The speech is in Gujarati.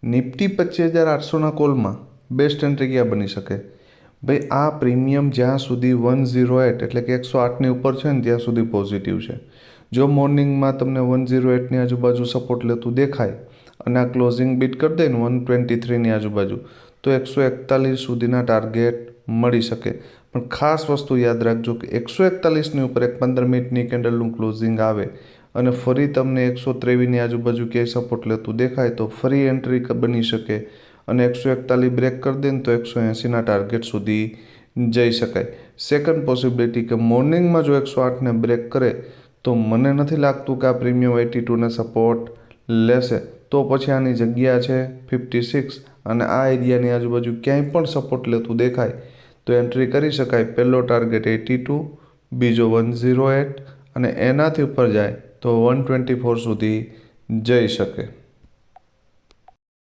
નિફ્ટી 25,800ના કોલમાં બેસ્ટ એન્ટ્રી ક્યાં બની શકે? ભાઈ આ પ્રીમિયમ જ્યાં સુધી 108 એટલે કે 108ની ઉપર છે ને ત્યાં સુધી પોઝિટિવ છે. જો મોર્નિંગમાં તમને 108ની આજુબાજુ સપોર્ટ લેતું દેખાય અને આ ક્લોઝિંગ બીટ કરી દે ને 123ની આજુબાજુ તો 141 સુધીના ટાર્ગેટ મળી શકે. પણ ખાસ વસ્તુ યાદ રાખજો કે 141ની ઉપર એક 15 મિનિટની કેન્ડલનું ક્લોઝિંગ આવે અને ફરી તમને 123ની આજુબાજુ ક્યાંય સપોર્ટ લેતું દેખાય તો ફરી એન્ટ્રી બની શકે અને 141 બ્રેક કરી દે ને તો 180ના ટાર્ગેટ સુધી જઈ શકાય. સેકન્ડ પોસિબિલિટી કે મોર્નિંગમાં જો 108ને બ્રેક કરે તો મને નથી લાગતું કે આ પ્રીમિયમ 82ને સપોર્ટ લેશે. તો પછી આની જગ્યા છે 56 અને આ એરિયાની આજુબાજુ ક્યાંય પણ સપોર્ટ લેતું દેખાય તો એન્ટ્રી કરી શકાય. પહેલો ટાર્ગેટ 82, બીજો 108 અને એનાથી ઉપર જાય તો 124 સુધી જઈ શકે.